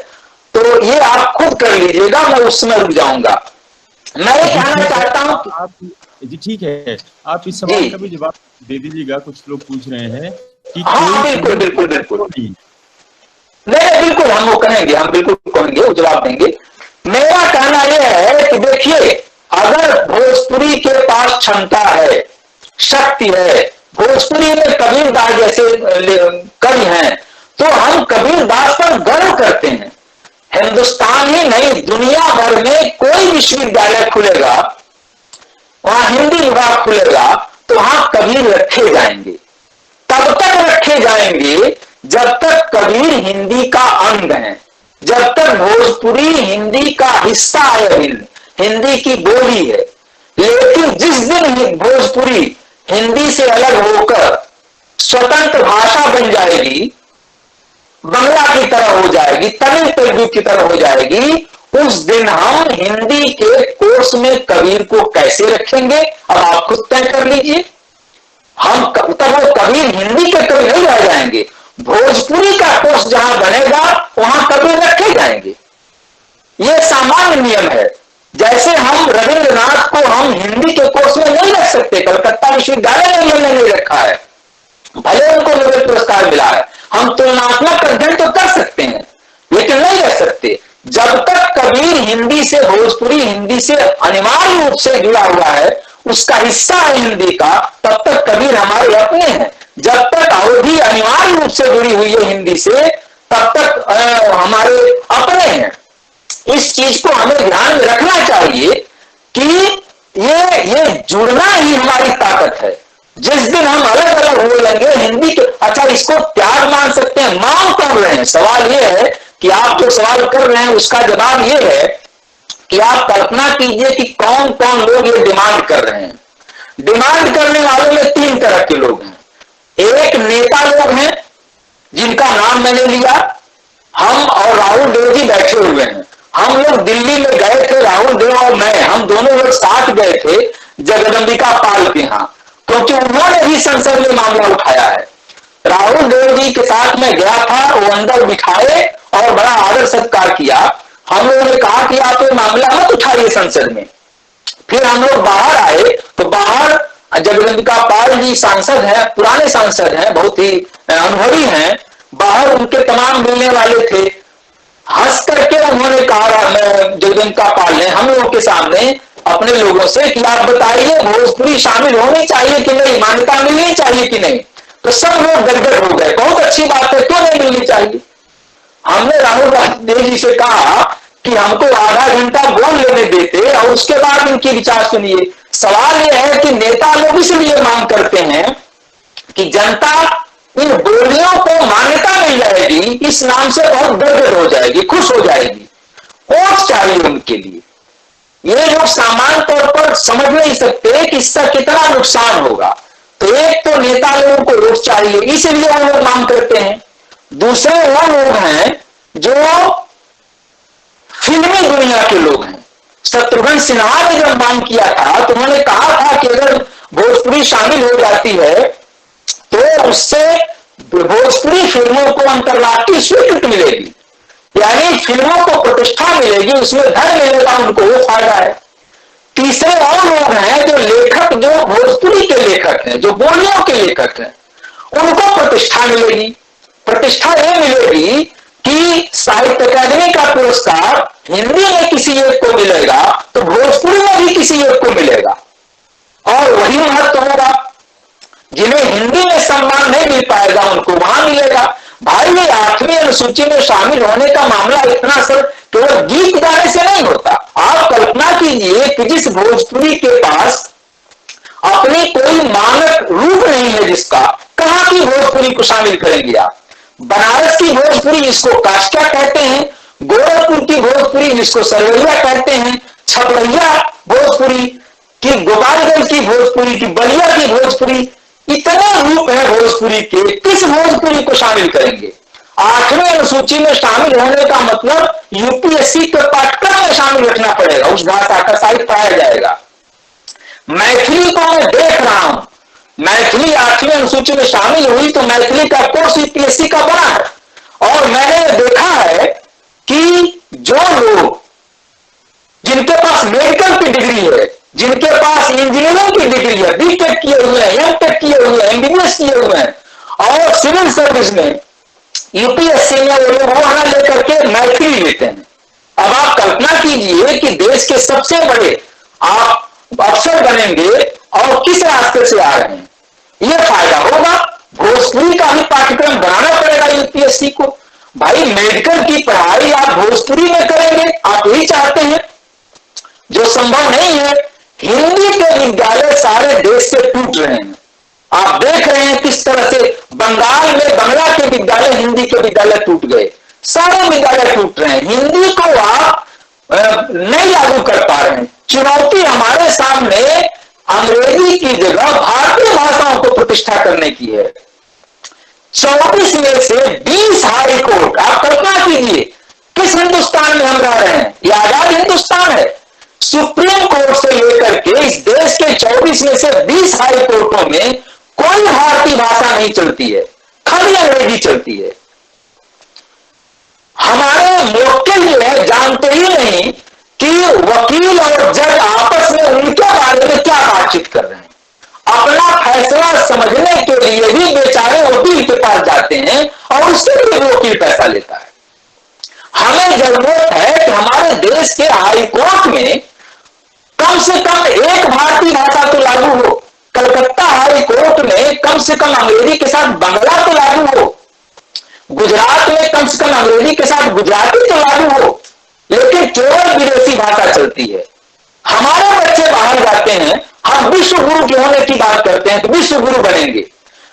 तो ये आप खुद कर लीजिएगा, मैं उस समय रुक जाऊंगा। मैं ये कहना चाहता हूं जी ठीक है, आप इस सवाल का भी जवाब दे दीजिएगा। कुछ लोग पूछ रहे हैं कि हाँ बिल्कुल बिल्कुल बिल्कुल नहीं, बिल्कुल हम वो कहेंगे, हम बिल्कुल कहेंगे, वो जवाब देंगे। मेरा कहना यह है कि देखिए, अगर भोजपुरी के पास क्षमता है, शक्ति है, भोजपुरी में कबीरदास जैसे कवि हैं, तो हम कबीरदास पर गर्व करते हैं। हिंदुस्तान ही नहीं, दुनिया भर में कोई विश्वविद्यालय खुलेगा, वहां हिंदी विभाग खुलेगा, तो वहां कबीर रखे जाएंगे। तब तक रखे जाएंगे जब तक कबीर हिंदी का अंग है, जब तक भोजपुरी हिंदी का हिस्सा है, हिंदी की बोली है। लेकिन जिस दिन भोजपुरी हिंदी से अलग होकर स्वतंत्र भाषा बन जाएगी, बंगला की तरह हो जाएगी, तमिल तेलुगु की तरह हो जाएगी, उस दिन हम हिंदी के कोर्स में कबीर को कैसे रखेंगे? अब आप खुद तय कर लीजिए। हम तब वो कबीर हिंदी के कवि नहीं रह जाएंगे, भोजपुरी का कोर्स जहां बनेगा वहां कबीर रखे जाएंगे। ये सामान्य नियम है। जैसे हम रविंद्रनाथ को हम हिंदी के कोर्स में नहीं रख सकते, कलकत्ता विश्वविद्यालय ने नहीं रखा है, भले उनको नोबेल पुरस्कार मिला है। हम तुलनात्मक अध्ययन तो कर सकते हैं, लेकिन नहीं रख सकते। जब तक कबीर हिंदी से, भोजपुरी हिंदी से अनिवार्य रूप से जुड़ा हुआ है, उसका हिस्सा है हिंदी का, तब तक कबीर हमारे अपने हैं। जब तक अवधि अनिवार्य रूप से जुड़ी हुई है हिंदी से, तब तक हमारे अपने हैं। इस चीज को हमें ध्यान में रखना चाहिए कि ये जुड़ना ही हमारी ताकत है। जिस दिन हम अलग अलग हो लेंगे हिंदी के, अच्छा इसको त्याग मान सकते हैं, मांग कर रहे हैं। सवाल ये है कि आप जो सवाल कर रहे हैं उसका जवाब ये है कि आप कल्पना कीजिए कि कौन कौन लोग ये डिमांड कर रहे हैं। डिमांड करने वालों में 3 तरह के लोग हैं। एक नेता लोग हैं जिनका नाम मैंने लिया, हम और राहुल देव जी बैठे हुए हैं। हम लोग दिल्ली में गए थे, राहुल देव और मैं, हम दोनों लोग साथ गए थे जगदंबिका पाल के यहाँ, क्योंकि उन्होंने भी संसद में मामला उठाया है। राहुल देव जी के साथ मैं गया था, वो अंदर बिठाए और बड़ा आदर सत्कार किया। हम लोगों ने कहा कि आप ये मामला मत उठाइए संसद में। फिर हम लोग बाहर आए तो बाहर जगदंबिका पाल जी सांसद हैं, पुराने सांसद हैं, बहुत ही अनुभवी हैं, बाहर उनके तमाम मिलने वाले थे। हंस करके उन्होंने कहा, जगदंबिका पाल ने हम लोगों के सामने अपने लोगों से कि आप बताइए भोजपुरी शामिल होनी चाहिए कि नहीं, मान्यता मिलनी चाहिए कि नहीं। तो सब लोग गदगद हो गए, बहुत अच्छी बात है, क्यों नहीं मिलनी चाहिए। हमने राहुल देव जी से कहा कि हमको आधा घंटा बोल लेने देते और उसके बाद उनकी विचार सुनिए। सवाल यह है कि नेता लोग इसलिए मांग करते हैं कि जनता इन बोलियों को मान्यता मिल जाएगी, इस नाम से बहुत गदगद हो जाएगी, खुश हो जाएगी, वोट चाहिए उनके लिए। ये लोग सामान्य तौर पर समझ नहीं सकते कि इससे कितना नुकसान होगा। तो एक तो नेता लोगों को वोट चाहिए, इसलिए वो लोग मांग करते हैं। दूसरे वो लोग हैं जो फिल्मी दुनिया के लोग हैं। शत्रुघ्न सिन्हा ने जब मांग किया था तो उन्होंने कहा था कि अगर भोजपुरी शामिल हो जाती है तो उससे भोजपुरी फिल्मों को अंतर्राष्ट्रीय स्वीकृति मिलेगी, यानी फिल्मों को प्रतिष्ठा मिलेगी, उसमें धन मिलेगा उनको, वो फायदा है। तीसरे और लोग हैं जो लेखक, जो भोजपुरी के लेखक हैं, जो बोलियों के लेखक हैं, उनको प्रतिष्ठा मिलेगी। प्रतिष्ठा ये मिलेगी कि साहित्य अकादमी का पुरस्कार हिंदी में किसी एक को मिलेगा तो भोजपुरी में भी किसी एक को मिलेगा, और वही महत्व होगा। जिन्हें हिंदी में सम्मान नहीं मिल पाएगा उनको वहां मिलेगा। भाई ये 8वीं अनुसूची में शामिल होने का मामला इतना सर केवल गीत गाने से नहीं होता। आप कल्पना कीजिए कि जिस भोजपुरी के पास अपनी कोई मानक रूप नहीं है, जिसका कहां की भोजपुरी को शामिल करेंगे आप। बनारस की भोजपुरी जिसको काष्टा कहते हैं, गोरखपुर की भोजपुरी जिसको सरवैया कहते हैं, छपरैया भोजपुरी की, गोपालगंज की भोजपुरी की, बलिया की भोजपुरी, इतने रूप है भोजपुरी के, किस भोजपुरी को शामिल करेंगे। 8वीं अनुसूची में शामिल होने का मतलब यूपीएससी के पाठ्यक्रम में शामिल रखना पड़ेगा, उस भाषा का साहित्य पाया जाएगा। मैथिली को मैं देख रहा हूं, मैथिली 8वीं अनुसूची में शामिल हुई तो मैथिली का कोर्स यूपीएससी का बना है, और मैंने देखा है कि जो लोग जिनके पास मेडिकल की डिग्री है, जिनके पास इंजीनियरिंग की डिग्री है, बीटेक किए हुए हैं, एमटेक किए हुए हैं, एमबीबीएस किए हुए हैं, और सिविल सर्विस में यूपीएससी में वो लोग वहां लेकर के मैथिली लेते हैं। अब आप कल्पना कीजिए कि देश के सबसे बड़े आप अफसर बनेंगे और किस रास्ते से आ रहे हैं। यह फायदा होगा। भोजपुरी का भी पाठ्यक्रम बनाना पड़ेगा यूपीएससी को। भाई मेडिकल की पढ़ाई आप भोजपुरी में करेंगे, आप यही चाहते हैं, जो संभव नहीं है। हिंदी के विद्यालय सारे देश से टूट रहे हैं। आप देख रहे हैं किस तरह से बंगाल में बंगला के विद्यालय, हिंदी के विद्यालय टूट गए, सारे विद्यालय टूट रहे हैं। हिंदी को आप नहीं लागू कर पा रहे हैं। चुनौती हमारे सामने अंग्रेजी की जगह भारतीय भाषाओं को प्रतिष्ठा करने की है। 24 में से 20 हाई कोर्ट, आप कल्पना कीजिए किस हिंदुस्तान में हम रह रहे हैं। यह आजाद हिंदुस्तान है। सुप्रीम कोर्ट से लेकर के इस देश के 24 में से 20 हाई कोर्टों में कोई भारतीय भाषा नहीं चलती है, खाली अंग्रेजी चलती है। हमारे मुवक्किल जो है जानते ही नहीं कि वकील और जज आपस में उनके बारे में क्या बातचीत कर रहे हैं। अपना फैसला समझने के लिए भी बेचारे वकील के पास जाते हैं और उससे भी वकील पैसा लेता है। हमें जरूरत है कि हमारे देश के हाई कोर्ट में कम से कम एक भारतीय भाषा तो लागू हो। कलकत्ता हाई कोर्ट में कम से कम अंग्रेजी के साथ बंगला तो लागू हो। गुजरात में कम से कम अंग्रेजी के साथ गुजराती तो लागू हो, लेकिन केवल विदेशी भाषा चलती है। हमारे बच्चे बाहर जाते हैं, हम विश्व गुरु के होने की बात करते हैं तो विश्व गुरु बनेंगे,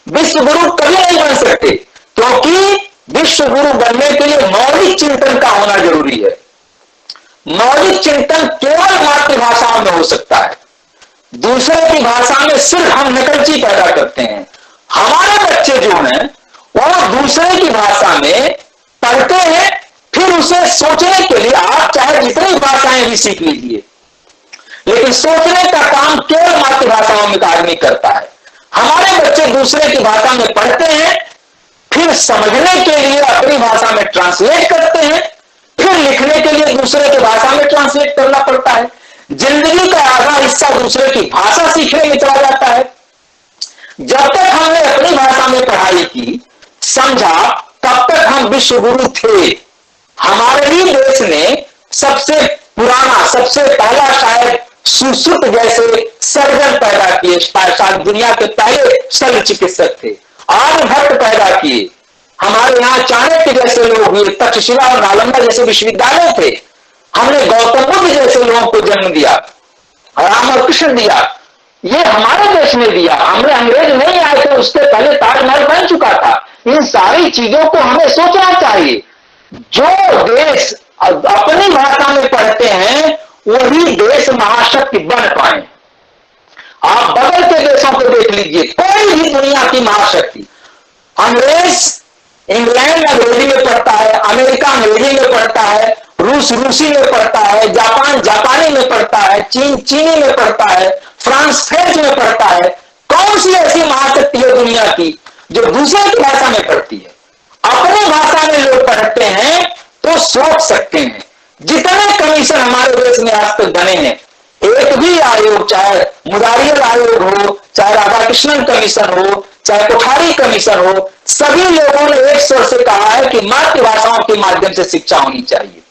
विश्व गुरु कभी नहीं बन सकते, क्योंकि विश्व गुरु बनने के लिए मौलिक चिंतन का होना जरूरी है। मौलिक चिंतन केवल मातृभाषा में हो सकता है, दूसरे की भाषा में सिर्फ हम नकलची पैदा करते हैं। हमारे बच्चे जो हैं वो दूसरे की भाषा में पढ़ते हैं, फिर उसे सोचने के लिए आप चाहे जितनी भाषाएं भी सीख लीजिए, लेकिन सोचने का काम केवल मातृभाषाओं में आदमी करता है। हमारे बच्चे दूसरे की भाषा में पढ़ते हैं, फिर समझने के लिए अपनी भाषा में ट्रांसलेट करते हैं, फिर लिखने के लिए दूसरे की भाषा में ट्रांसलेट करना पड़ता है। जिंदगी का आधा हिस्सा दूसरे की भाषा सीखने में चला जाता है। जब तक हमने अपनी भाषा में पढ़ाई की, समझा, तब तक हम विश्व गुरु थे। हमारे ही देश ने सबसे पुराना, सबसे पहला शायद सुश्रुत जैसे सर्जन पैदा किए, शायद दुनिया के पहले शल्य चिकित्सक थे। आर्यभट्ट पैदा किए, हमारे यहाँ चाणक्य जैसे लोग हुए, तक्षशिला और नालंदा जैसे विश्वविद्यालय थे। हमने गौतम बुद्ध जैसे लोगों को जन्म दिया, राम और कृष्ण दिया, ये हमारे देश में दिया। हमें अंग्रेज नहीं आए थे, उसके पहले ताजमहल बन चुका था। इन सारी चीजों को हमें सोचना चाहिए। जो देश अपनी भाषा में पढ़ते हैं वही देश महाशक्ति बन पाए। आप बगल के देशों को देख लीजिए, कोई भी दुनिया की महाशक्ति, अंग्रेज इंग्लैंड अंग्रेजी में पढ़ता है, अमेरिका अंग्रेजी में पढ़ता है, रूस रूसी में पढ़ता है, जापान जापानी में पढ़ता है, चीन चीनी में पढ़ता है, फ्रांस फ्रेंच में पढ़ता है। कौन सी ऐसी महाशक्ति है दुनिया की जो दूसरे की भाषा में पढ़ती है? अपनी भाषा में लोग पढ़ते हैं तो सोच सकते हैं। जितने कमीशन हमारे देश में आज तक बने हैं, एक भी आयोग, चाहे मुरारियल आयोग हो, चाहे राधाकृष्णन कमीशन हो, चाहे कोठारी कमीशन हो, सभी लोगों ने एक स्वर से कहा है कि मातृभाषाओं के माध्यम से शिक्षा होनी चाहिए।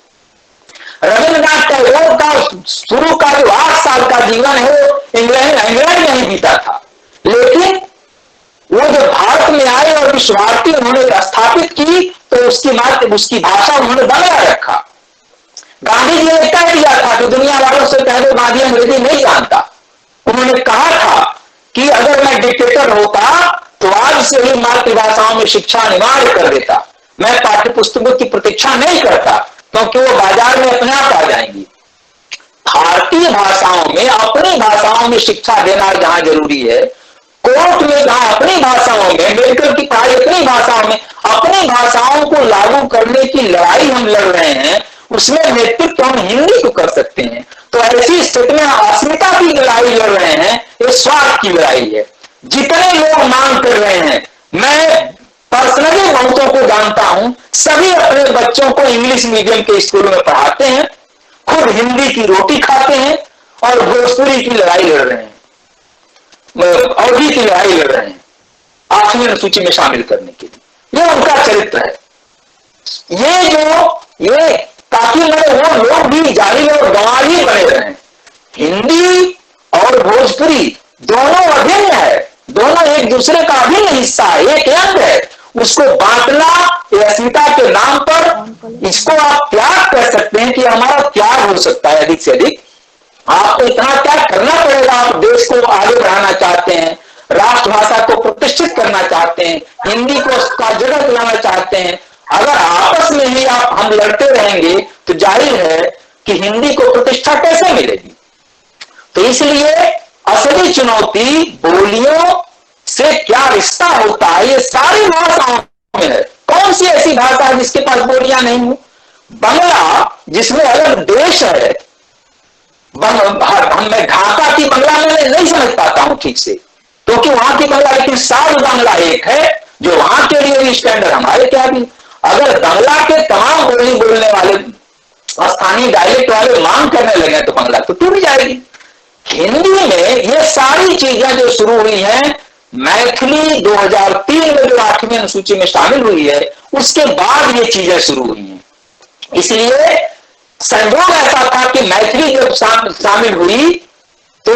रविन्द्रनाथ टैगोर का शुरू का जो 8 साल का जीवन है वो इंग्लैंड में ही बीता था, लेकिन वो जब भारत में आए और विश्व भारती उन्होंने स्थापित की तो उसकी भाषा उन्होंने बंगला रखा। गांधी जी ने तय किया था कि दुनिया वालों से पहले गांधी अंग्रेजी नहीं जानता। उन्होंने कहा था कि अगर मैं डिक्टेटर होता तो आज से ही मातृभाषाओं में शिक्षा अनिवार्य कर देता। मैं पाठ्य पुस्तकों की प्रतीक्षा नहीं करता, क्योंकि वो बाजार में अपने आप आ जाएंगी। भारतीय भाषाओं में, अपनी भाषाओं में शिक्षा देना जहां जरूरी है, कोर्ट में जहां अपनी भाषाओं में, मेडिकल की पढ़ाई अपनी भाषाओं में, अपनी भाषाओं को लागू करने की लड़ाई हम लड़ रहे हैं, उसमें नेतृत्व हम हिंदी को कर सकते हैं। तो ऐसी स्थिति में अस्मिता की लड़ाई लड़ रहे हैं, ये स्वार्थ की लड़ाई है। जितने लोग मांग कर रहे हैं, मैं पर्सनली बहुतों को जानता हूं, सभी अपने बच्चों को इंग्लिश मीडियम के स्कूलों में पढ़ाते हैं, खुद हिंदी की रोटी खाते हैं और भोजपुरी की लड़ाई लड़ रहे हैं, अवधि की लड़ाई लड़ रहे हैं 8वीं अनुसूची में शामिल करने के लिए। ये उनका चरित्र है। ये ताकि वो लोग भी जाहिल और गंवारी बने रहे। हिंदी और भोजपुरी दोनों अभिन्न है, दोनों एक दूसरे का अभिन्न हिस्सा है, एक अंग है। उसको बांटना अस्मिता के नाम पर, इसको आप त्याग कर सकते हैं कि हमारा त्याग हो सकता है अधिक से अधिक। आपको इतना त्याग करना पड़ेगा। आप देश को आगे बढ़ाना चाहते हैं, राष्ट्रभाषा को प्रतिष्ठित करना चाहते हैं, हिंदी को उसका जगह दिलाना चाहते हैं। अगर आपस में ही हम लड़ते रहेंगे तो जाहिर है कि हिंदी को प्रतिष्ठा कैसे मिलेगी। तो इसलिए असली चुनौती बोलियों से क्या रिश्ता होता है, ये सारी भाषाओं में है। कौन सी ऐसी भाषा है जिसके पास बोलियां नहीं हो? बंगला, जिसमें अलग देश है, मैं ढाका की बंगला में नहीं समझ पाता हूं ठीक से, क्योंकि वहां की बंगला, लेकिन साल बंगला एक है जो वहां के लिए भी स्टैंडर्ड, हमारे क्या भी। अगर बंगला के तमाम बोली बोलने वाले स्थानीय डायलेक्ट वाले मांग करने लगे तो बंगला तो टूट जाएगी। हिंदी में ये सारी चीजें जो शुरू हुई हैं, मैथिली 2003 में जो 8वीं अनुसूची में शामिल हुई है, उसके बाद ये चीजें शुरू हुई हैं। इसलिए संयोग ऐसा था कि मैथिली जब शामिल हुई तो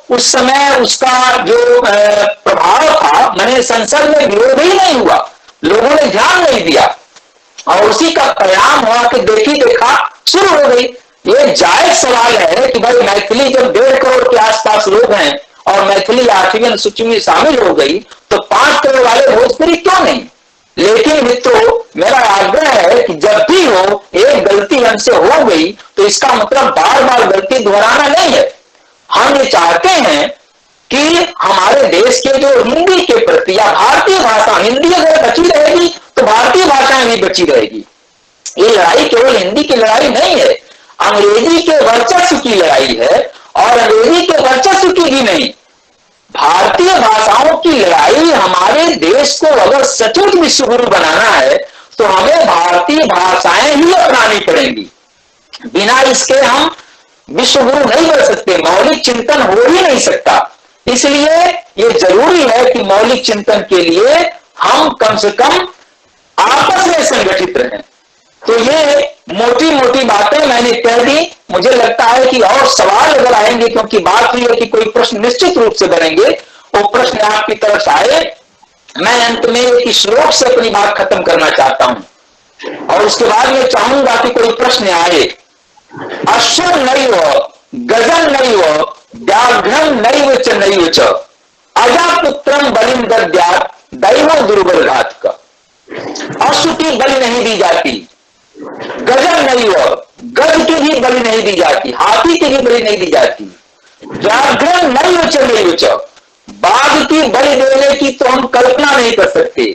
उस समय उसका जो प्रभाव था, मैंने संसद में विरोध ही नहीं हुआ, लोगों ने ध्यान नहीं दिया, और उसी का परिणाम हुआ कि देखी देखा शुरू हो गई। ये जायज सवाल है कि भाई मैथिली जब 1.5 करोड़ के आसपास लोग हैं और मैथिली 8वीं सूची में शामिल हो गई तो 5 करोड़ वाले भोजपुरी क्यों नहीं। लेकिन मित्रों, मेरा आग्रह है कि जब भी हो, एक गलती हमसे हो गई तो इसका मतलब बार बार गलती दोहराना नहीं है। हम ये चाहते हैं कि हमारे देश के जो हिंदी के प्रति या भारतीय भाषा, हिंदी अगर बची रहेगी तो भारतीय भाषाएं भी बची रहेगी। ये लड़ाई केवल हिंदी की लड़ाई नहीं है, अंग्रेजी के वर्चस्व की लड़ाई है। और अंग्रेजी के वर्चस्व की भी नहीं, भारतीय भाषाओं की लड़ाई। हमारे देश को अगर सचमुच विश्व गुरु बनाना है तो हमें भारतीय भाषाएं ही अपनानी पड़ेंगी। बिना इसके हम विश्व गुरु नहीं बन सकते, मौलिक चिंतन हो ही नहीं सकता। इसलिए ये जरूरी है कि मौलिक चिंतन के लिए हम कम से कम आपस में संगठित रहें। तो ये मोटी मोटी बातें मैंने कह दी। मुझे लगता है कि और सवाल अगर आएंगे, क्योंकि बात हुई है कि कोई प्रश्न निश्चित रूप से बनेंगे, वो प्रश्न आपकी तरफ से आए। मैं अंत में एक श्लोक से अपनी बात खत्म करना चाहता हूं और उसके बाद मैं चाहूंगा कि कोई प्रश्न आए। अश्व नैव गजन नैव व्याघ्रम नैव च नैव च अजापुत्रम बलिम दद्यात् दैवो दुर्बल घातक। अश्व की बलि नहीं दी जाती, गजन नहीं हो, गज की भी बलि नहीं दी जाती, हाथी की भी बलि नहीं दी जाती, व्याघ्रम नहीं उच नहीं उच, बाघ की बलि देने की तो हम कल्पना नहीं कर सकते।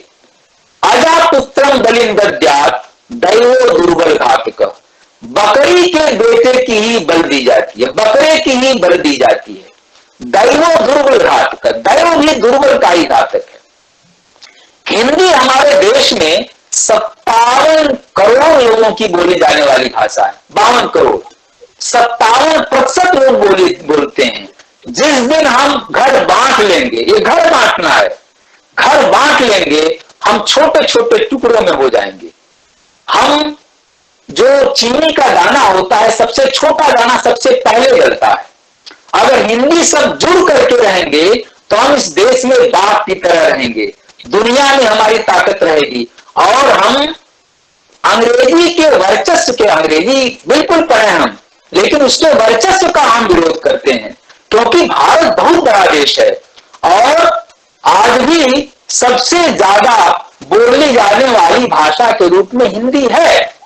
अजापुत्रम बलिम दद्यात् दैवो दुर्बल घातक। बकरी के बेटे की ही बल दी जाती है, बकरे की ही बल दी जाती है। दैवो दुर्बल घातक, दैव भी दुर्बल का ही घातक है। हिंदी हमारे देश में 57 करोड़ लोगों की बोली जाने वाली भाषा है। 52 करोड़, 57% लोग बोलते हैं। जिस दिन हम घर बांट लेंगे, ये घर बांटना है, घर बांट लेंगे, हम छोटे छोटे टुकड़ों में हो जाएंगे। हम जो चीनी का दाना होता है, सबसे छोटा दाना सबसे पहले गलता है। अगर हिंदी सब जुड़ करके रहेंगे तो हम इस देश में बाघ की तरह रहेंगे, दुनिया में हमारी ताकत रहेगी। और हम अंग्रेजी के वर्चस्व के, अंग्रेजी बिल्कुल पढ़े हम, लेकिन उसके वर्चस्व का हम विरोध करते हैं, क्योंकि भारत बहुत बड़ा देश है और आज भी सबसे ज्यादा बोली जाने वाली भाषा के रूप में हिंदी है।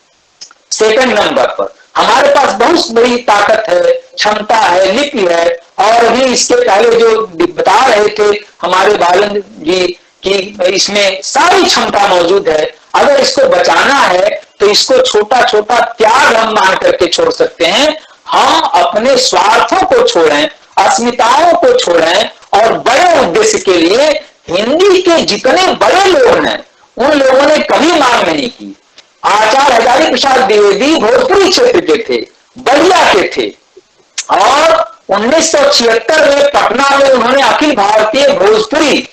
सेकंड नंबर पर हमारे पास बहुत बड़ी ताकत है, क्षमता है, लिपि है। और भी इसके पहले जो बता रहे थे हमारे बालन जी कि इसमें सारी क्षमता मौजूद है। अगर इसको बचाना है तो इसको छोटा छोटा त्याग हम मान करके छोड़ सकते हैं। हम अपने स्वार्थों को छोड़ें, अस्मिताओं को छोड़ें और बड़े उद्देश्य के लिए हिंदी के जितने बड़े लोग हैं उन लोगों ने कभी मांग नहीं की। आचार्य हजारी प्रसाद द्विवेदी भोजपुरी क्षेत्र के थे, बलिया के थे और 1976 में पटना में उन्होंने अखिल भारतीय भोजपुरी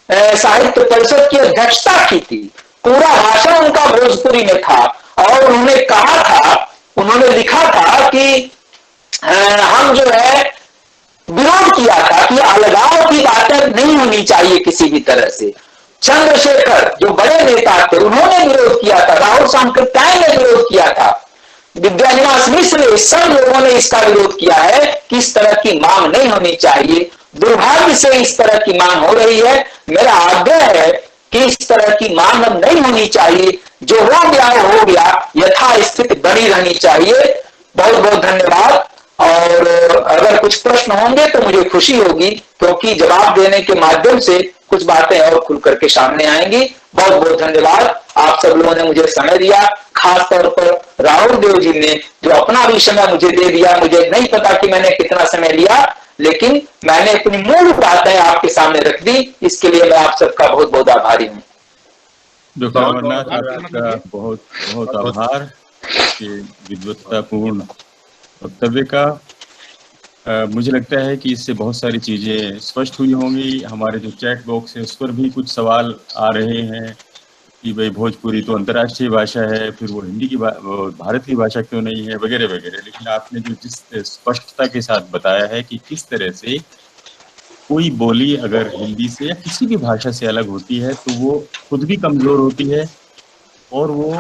साहित्य परिषद की अध्यक्षता की थी। पूरा भाषण उनका भोजपुरी में था और उन्होंने कहा था, उन्होंने लिखा था कि हम जो है विरोध किया था कि अलगाव की बातें नहीं होनी चाहिए किसी भी तरह से। चंद्रशेखर जो बड़े नेता थे उन्होंने विरोध किया था, राहुल सांकृत्यायन ने विरोध किया था, विद्यानिवास मिश्र, सब लोगों ने इसका विरोध किया है कि इस तरह की मांग नहीं होनी चाहिए। दुर्भाग्य से इस तरह की मांग हो रही है। मेरा आग्रह है कि इस तरह की मांग अब नहीं होनी चाहिए। जो हो गया हो गया, यथास्थिति बनी रहनी चाहिए। बहुत बहुत धन्यवाद। और अगर कुछ प्रश्न होंगे तो मुझे खुशी होगी, क्योंकि जवाब देने के माध्यम से कुछ बातें और खुल करके सामने आएंगी। बहुत बहुत धन्यवाद। आप सब लोगों ने मुझे समय दिया, खास तौर पर राहुल देव जी ने जो अपना भी समय मुझे दे दिया। मुझे नहीं पता कि मैंने कितना समय लिया, लेकिन मैंने अपनी मूल बातें आपके सामने रख दी। इसके लिए मैं आप सबका बहुत बहुत आभारी हूँ। डॉक्टर अमरनाथ, आपका बहुत बहुत आभार कि विद्वत्तापूर्ण वक्तव्य का। मुझे लगता है कि इससे बहुत सारी चीज़ें स्पष्ट हुई होंगी। हमारे जो चैट बॉक्स है उस पर भी कुछ सवाल आ रहे हैं कि भाई भोजपुरी तो अंतर्राष्ट्रीय भाषा है, फिर वो हिंदी की भारत की भाषा क्यों नहीं है, वगैरह वगैरह। लेकिन आपने जो जिस स्पष्टता के साथ बताया है कि किस तरह से कोई बोली अगर हिंदी से या किसी भी भाषा से अलग होती है तो वो खुद भी कमज़ोर होती है और वो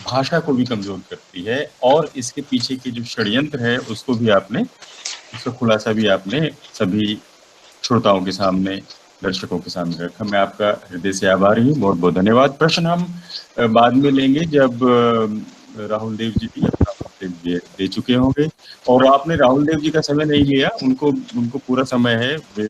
भाषा को भी कमजोर करती है, और इसके पीछे के जो षड्यंत्र है उसको भी आपने, उसका खुलासा भी आपने सभी श्रोताओं के सामने, दर्शकों के सामने रखा। मैं आपका हृदय से आभारी हूँ, बहुत बहुत धन्यवाद। प्रश्न हम बाद में लेंगे जब राहुल देव जी भी अपना वक्तव्य दे चुके होंगे, और आपने राहुल देव जी का समय नहीं लिया, उनको पूरा समय है।